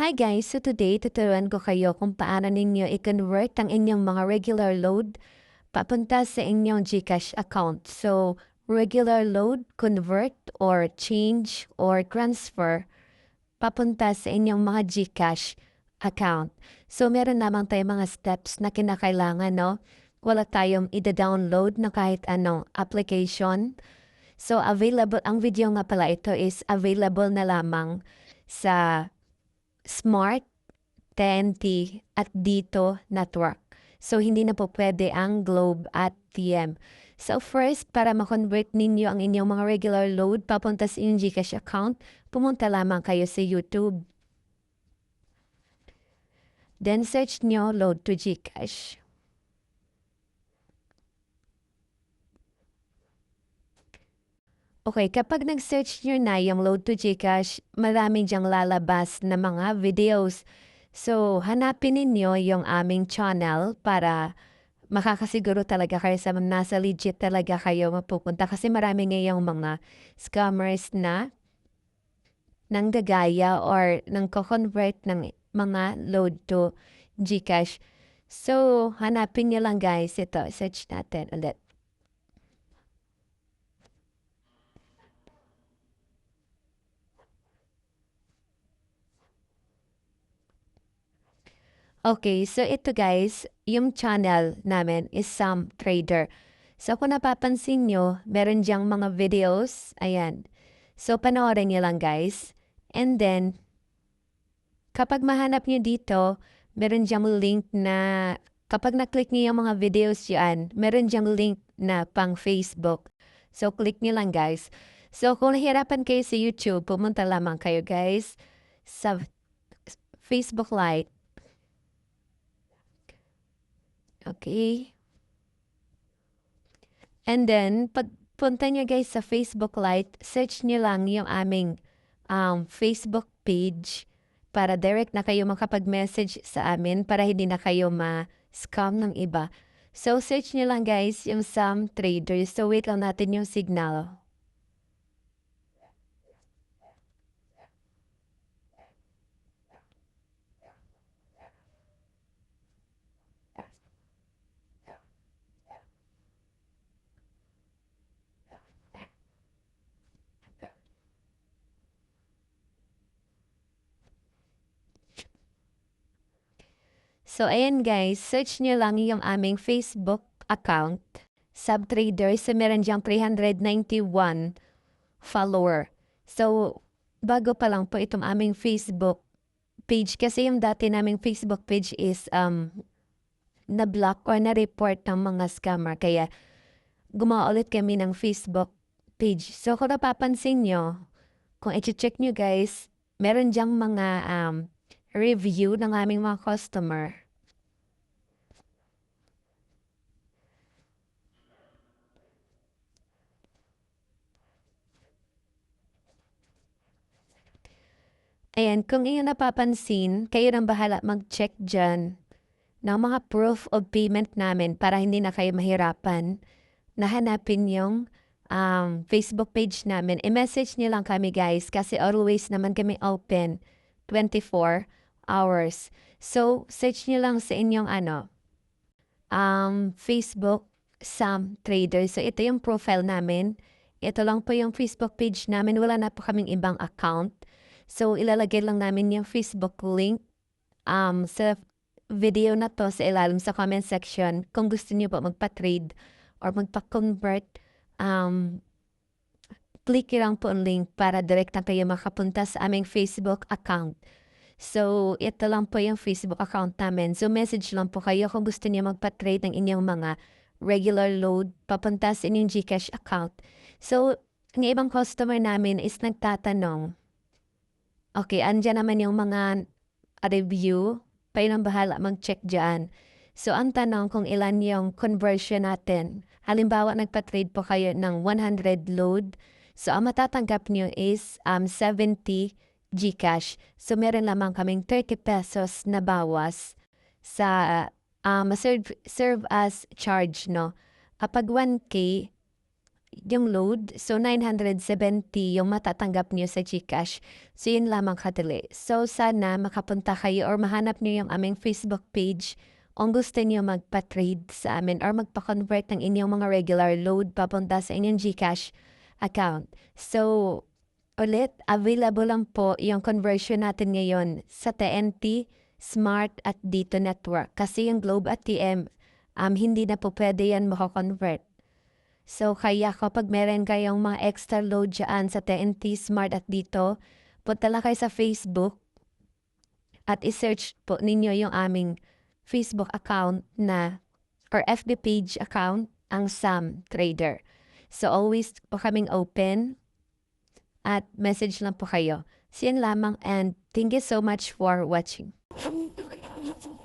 Hi guys! So today, tuturuan ko kayo kung paano ninyo i-convert ang inyong mga regular load papunta sa inyong GCash account. So, regular load, convert, or change, or transfer papunta sa inyong mga GCash account. So, meron namang tayong mga steps na kinakailangan, no? Wala tayong i-download na kahit anong application. So, ang video nga pala ito is available na lamang sa Smart, TNT, at Dito Network. So, hindi na po pwede ang Globe at TM. So, first, para ma-convert ninyo ang inyong mga regular load papunta sa inyong GCash account, pumunta lamang kayo sa YouTube. Then, search nyo Load to GCash. Okay, kapag nag-search nyo na yung Load to GCash, marami diyang lalabas na mga videos. So, hanapin ninyo yung aming channel para makakasiguro talaga kayo sa nasa legit talaga kayo mapupunta. Kasi marami ngayong mga scammers na nanggagaya or nang convert ng mga load to GCash. So, hanapin nyo lang guys. Ito, search natin ulit. Okay, so ito guys, yung channel namin is Sam Trader. So kung napapansin nyo, meron diyang mga videos. Ayan. So panoorin nyo lang guys. And then, kapag mahanap nyo dito, meron diyang link na, kapag na-click nyo yung mga videos yan, meron diyang link na pang Facebook. So click nyo lang guys. So kung nahirapan kayo sa YouTube, pumunta lamang kayo guys sa Facebook Lite. Okay. And then, pagpunta nyo guys sa Facebook Lite, search nyo lang yung aming Facebook page para direct na kayo makapag-message sa amin para hindi na kayo ma-scam ng iba. So, search nyo lang guys yung Sam Traders. So, wait lang natin yung signal. So, ayan guys, search nyo lang yung aming Facebook account, Subtrader. So, meron diyang 391 follower. So, bago pa lang po itong aming Facebook page. Kasi yung dati naming Facebook page is na-block or na-report ng mga scammer. Kaya, gumawa ulit kami ng Facebook page. So, kung napapansin nyo, kung i-check nyo guys, meron diyang mga review ng aming mga customer. Ayan, kung inyo napapansin, kayo nang bahala mag-check dyan ng mga proof of payment namin para hindi na kayo mahirapan na hanapin yung Facebook page namin. I-message niyo lang kami guys kasi always naman kami open 24 hours. So, search niyo lang sa inyong Facebook Sam Trader. So, ito yung profile namin. Ito lang po yung Facebook page namin. Wala na po kaming ibang account. So, ilalagay lang namin yung Facebook link sa video na to sa ilalim sa comment section. Kung gusto niyo po magpa-trade or magpa-convert, click lang po ang link para direct na kayo makapunta sa aming Facebook account. So, ito lang po yung Facebook account namin. So, message lang po kayo kung gusto niyo magpa-trade ng inyong mga regular load papunta sa inyong GCash account. So, ang ibang customer namin is nagtatanong, okay, andyan naman yung mga review, kayo nang bahala mag-check dyan. So, ang tanong kung ilan yung conversion natin. Halimbawa, nagpa-trade po kayo ng 100 load. So, ang matatanggap nyo is 70 GCash. So, meron lamang kaming 30 pesos na bawas sa serve as charge, no? Kapag 1K, yung load. So, 970 yung matatanggap niyo sa GCash. So, yun lamang kadali. So, sana makapunta kayo or mahanap niyo yung aming Facebook page kung gusto niyo magpa-trade sa amin or magpa-convert ng inyong mga regular load papunta sa inyong GCash account. So, ulit, available lang po yung conversion natin ngayon sa TNT, Smart at Dito Network. Kasi yung Globe at TM, hindi na po pwede yan makakonvert. So, kaya kapag meron kayong mga extra load dyan sa TNT, Smart at Dito, punta lang kayo sa Facebook at isearch po ninyo yung aming Facebook account na or FB page account, ang Sam Trader. So, always po kaming open at message lang po kayo. So, yan lamang and thank you so much for watching.